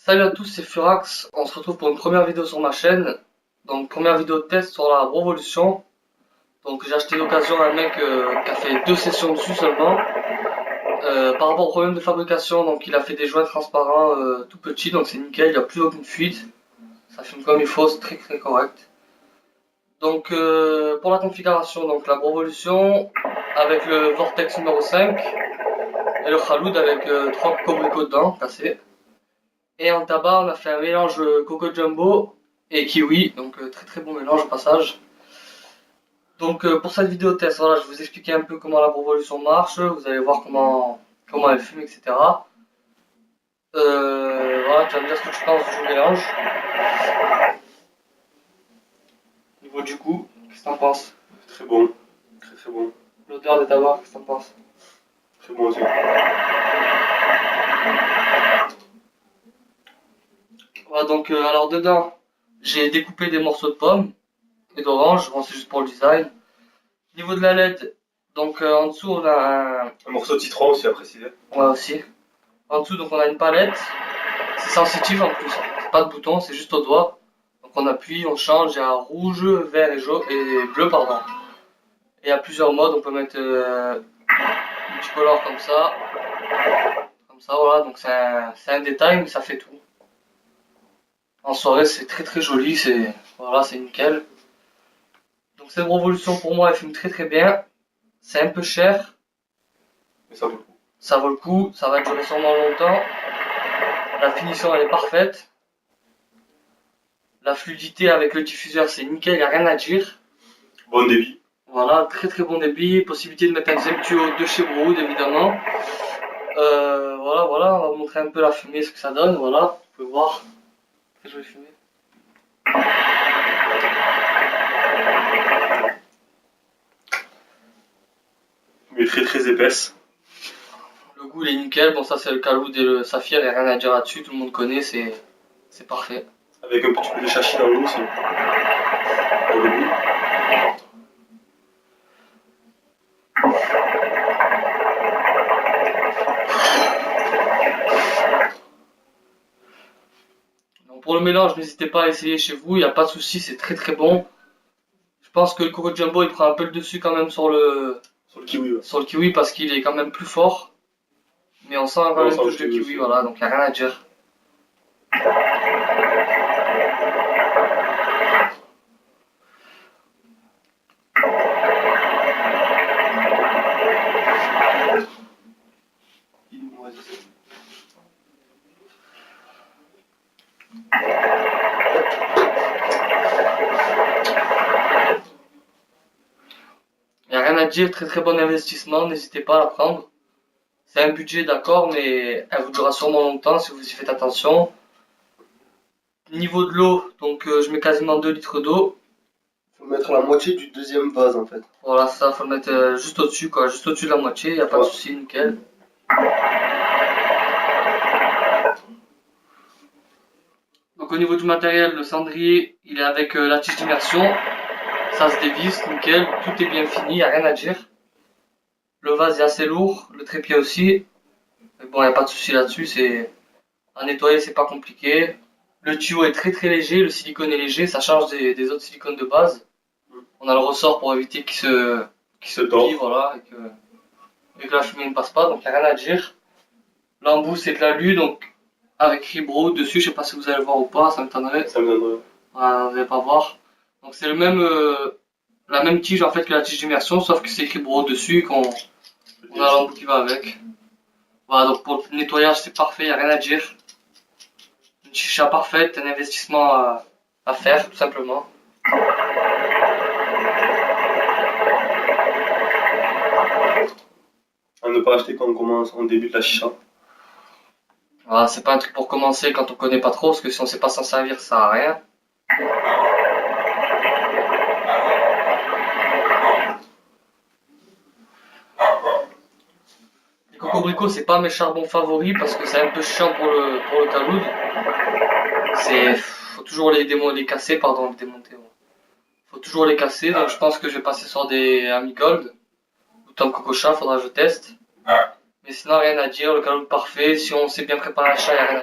Salut à tous, c'est Furax. On se retrouve pour une première vidéo sur ma chaîne. Donc, première vidéo de test sur la Revolution. Donc, j'ai acheté d'occasion à un mec qui a fait 2 sessions dessus seulement. Par rapport au problème de fabrication, donc il a fait des joints transparents tout petits, donc c'est nickel, il n'y a plus aucune fuite. Ça filme comme il faut, c'est très très correct. Donc, pour la configuration, donc la Revolution avec le Vortex numéro 5 et le Khaloud avec 3 cobricots dedans, cassés. Et en tabac, on a fait un mélange Coco Jumbo et Kiwi, donc très très bon mélange au passage. Donc pour cette vidéo test, voilà, je vais vous expliquer un peu comment la Revolution marche, vous allez voir comment elle fume, etc. Voilà, tu vas me dire ce que tu penses du mélange. Au niveau du goût, qu'est-ce que t'en penses? Très bon, très très bon. L'odeur des tabacs, qu'est-ce que t'en penses? Très bon aussi. Voilà, donc alors dedans, j'ai découpé des morceaux de pommes et d'orange, bon c'est juste pour le design. Au niveau de la LED, donc en dessous on a Un morceau de citron aussi à préciser. ouais aussi. En dessous donc on a une palette, c'est sensitif en plus, c'est pas de bouton, c'est juste au doigt. Donc on appuie, on change, il y a rouge, vert et jaune et bleu pardon. Et il y a plusieurs modes, on peut mettre multicolore comme ça voilà, donc c'est un détail mais ça fait tout. En soirée c'est très très joli, c'est nickel. Donc cette Revolution pour moi elle fume très très bien. C'est un peu cher, Mais ça vaut le coup. ça vaut le coup, ça va durer sûrement longtemps. La finition elle est parfaite. La fluidité avec le diffuseur c'est nickel, il n'y a rien à dire. Bon débit. Voilà, très très bon débit, possibilité de mettre un deuxième tuyau de chez Brood évidemment. Voilà, on va vous montrer un peu la fumée, ce que ça donne, voilà, vous pouvez voir. Très jolie fumée. Mais très très épaisse. Le goût il est nickel, bon ça c'est le Khaloud et le Saphir, il n'y a rien à dire là-dessus, tout le monde connaît, c'est parfait. Avec un petit peu de chachi dans l'eau aussi. Pour le goût. Donc pour le mélange, n'hésitez pas à essayer chez vous, il n'y a pas de souci, c'est très très bon. Je pense que le Coco Jumbo il prend un peu le dessus quand même sur Sur le kiwi, ouais. sur le kiwi parce qu'il est quand même plus fort. Mais on sent quand même une touche de kiwi, voilà, donc il n'y a rien à dire. Il n'y a rien à dire, très très bon investissement, n'hésitez pas à la prendre. C'est un budget d'accord, mais elle vous durera sûrement longtemps si vous y faites attention. Niveau de l'eau, donc je mets quasiment 2 litres d'eau. Faut mettre la moitié du deuxième vase en fait. Voilà, ça, faut le mettre juste au-dessus, quoi, juste au-dessus de la moitié, il n'y a pas de souci, nickel. Donc au niveau du matériel, le cendrier, il est avec la tige d'immersion. Ça se dévisse, nickel, tout est bien fini, il n'y a rien à dire. Le vase est assez lourd, le trépied aussi. Mais bon, il n'y a pas de souci là-dessus, c'est à nettoyer, c'est pas compliqué. Le tuyau est très très léger, le silicone est léger, ça change des autres silicones de base. On a le ressort pour éviter qu'il se plie, voilà, et que la fumée ne passe pas, donc il n'y a rien à dire. L'embout c'est de l'alu, donc avec Ribro dessus, je sais pas si vous allez le voir ou pas, ça m'étonnerait. Ça me donnerait. Voilà, vous n'allez pas voir. Donc c'est le même, la même tige en fait que la tige d'immersion, sauf que c'est écrit Bro dessus et qu'on a l'embout qui va avec. Voilà, donc pour le nettoyage c'est parfait, il n'y a rien à dire. Une chicha parfaite, un investissement à faire tout simplement. À ne pas acheter quand on commence, on débute la chicha. Voilà, c'est pas un truc pour commencer quand on connaît pas trop, parce que si on sait pas s'en servir, ça sert à rien. Les cocobricots, c'est pas mes charbons favoris parce que c'est un peu chiant pour le Khaloud. Faut toujours les casser, pardon, les démonter. Ouais. Faut toujours les casser, donc je pense que je vais passer sur des Amigold ou Tom Coco Chat, faudra que je teste. Mais sinon, rien à dire, le Khaloud parfait. Si on sait bien préparer l'achat, il n'y a rien à dire.